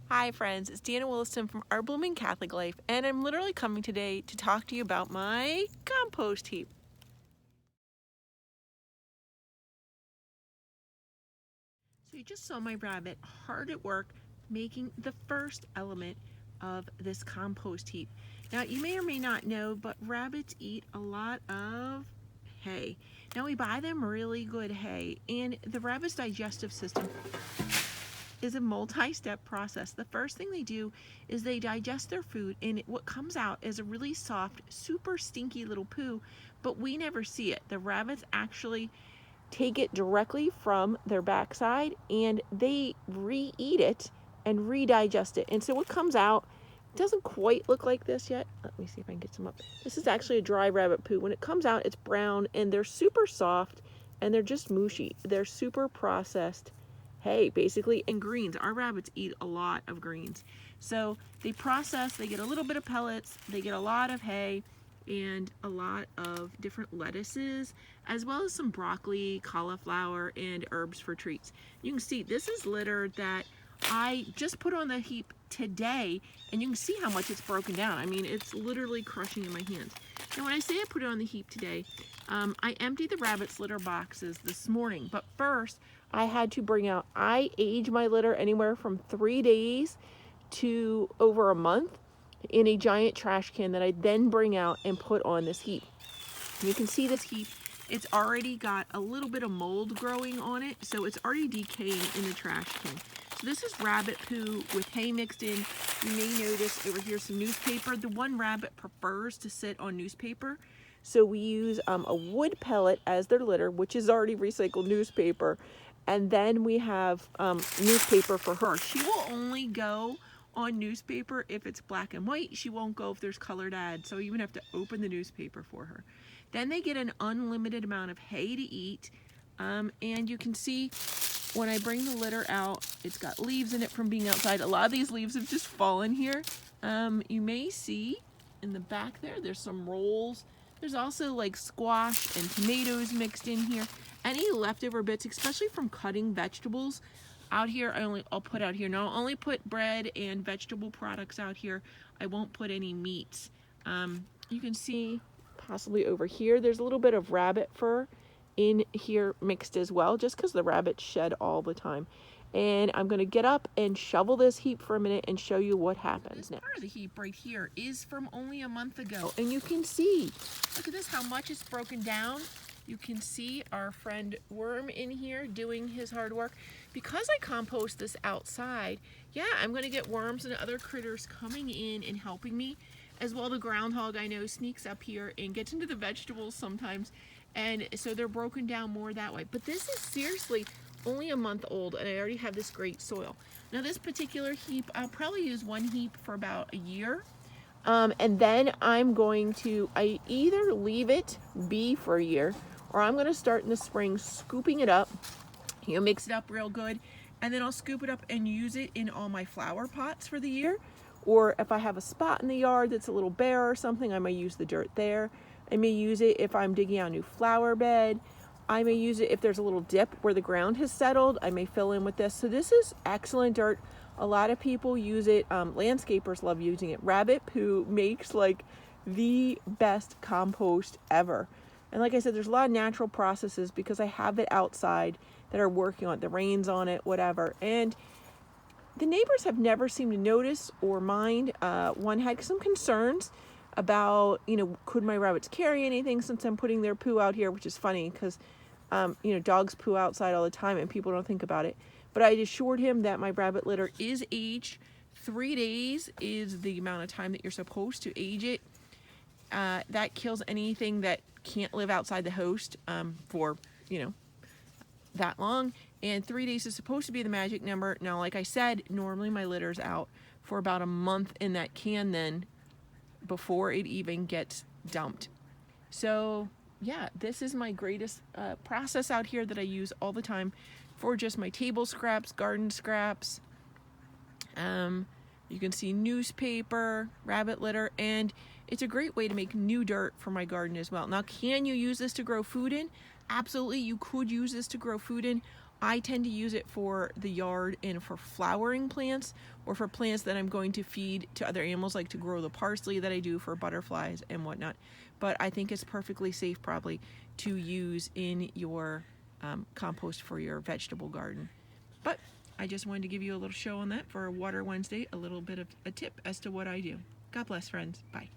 Hi friends, it's Deanna Williston from Our Blooming Catholic Life, and I'm literally coming today to talk to you about my compost heap. So you just saw my rabbit hard at work making the first element of this compost heap. Now you may or may not know, but rabbits eat a lot of hay. Now we buy them really good hay, and the rabbit's digestive system is a multi-step process. The first thing they do is they digest their food, and what comes out is a really soft, super stinky little poo, but we never see it. The rabbits actually take it directly from their backside and they re-eat it and re-digest it. And so what comes out doesn't quite look like this yet. Let me see if I can get some up. This is actually a dry rabbit poo. When it comes out, it's brown and they're super soft and they're just mushy. They're super processed hay, basically, and greens. Our rabbits eat a lot of greens. So they process, they get a little bit of pellets, they get a lot of hay, and a lot of different lettuces, as well as some broccoli, cauliflower, and herbs for treats. You can see this is litter that I just put on the heap today, and you can see how much it's broken down. I mean, it's literally crushing in my hands. Now, when I say I put it on the heap today, I emptied the rabbit's litter boxes this morning, but first I had to bring out, I age my litter anywhere from 3 days to over a month in a giant trash can that I then bring out and put on this heap. You can see this heap, it's already got a little bit of mold growing on it, so it's already decaying in the trash can. So this is rabbit poo with hay mixed in. You may notice over here some newspaper. The one rabbit prefers to sit on newspaper, so we use a wood pellet as their litter, which is already recycled newspaper, and then we have newspaper for her. She will only go on newspaper if it's black and white. She won't go if there's colored ads, so you even have to open the newspaper for her. Then they get an unlimited amount of hay to eat, and you can see when I bring the litter out, it's got leaves in it from being outside. A lot of these leaves have just fallen here. You may see in the back there's some rolls. There's also like squash and tomatoes mixed in here. Any leftover bits, especially from cutting vegetables, out here, I'll put out here. Now I'll only put bread and vegetable products out here. I won't put any meats. You can see possibly over here, there's a little bit of rabbit fur in here mixed as well, just because the rabbits shed all the time. And I'm going to get up and shovel this heap for a minute and show you what happens now. Part of the heap right here is from only a month ago. And you can see, look at this, how much it's broken down. You can see our friend Worm in here doing his hard work. Because I compost this outside, yeah, I'm going to get worms and other critters coming in and helping me. As well, the groundhog, I know, sneaks up here and gets into the vegetables sometimes. And so they're broken down more that way. But this is seriously only a month old, and I already have this great soil. Now, this particular heap, I'll probably use one heap for about a year. And then I'm going to, I either leave it be for a year, or I'm going to start in the spring scooping it up, mix it up real good, and then I'll scoop it up and use it in all my flower pots for the year. Or if I have a spot in the yard that's a little bare or something, I may use the dirt there. I may use it if I'm digging out a new flower bed. I may use it if there's a little dip where the ground has settled. I may fill in with this. So this is excellent dirt. A lot of people use it. Landscapers love using it. Rabbit poo makes like the best compost ever. And like I said, there's a lot of natural processes because I have it outside that are working on it. The rain's on it, whatever. And the neighbors have never seemed to notice or mind. One had some concerns about, could my rabbits carry anything since I'm putting their poo out here, which is funny because, dogs poo outside all the time and people don't think about it. But I assured him that my rabbit litter is aged. 3 days is the amount of time that you're supposed to age it. That kills anything that can't live outside the host for, that long. And 3 days is supposed to be the magic number. Now, like I said, normally my litter's out for about a month in that can then before it even gets dumped. So yeah, this is my greatest process out here that I use all the time for just my table scraps, garden scraps. You can see newspaper, rabbit litter, and it's a great way to make new dirt for my garden as well. Now, can you use this to grow food in? Absolutely, you could use this to grow food in. I tend to use it for the yard and for flowering plants, or for plants that I'm going to feed to other animals, like to grow the parsley that I do for butterflies and whatnot. But I think it's perfectly safe probably to use in your compost for your vegetable garden. But I just wanted to give you a little show on that for Water Wednesday, a little bit of a tip as to what I do. God bless, friends. Bye.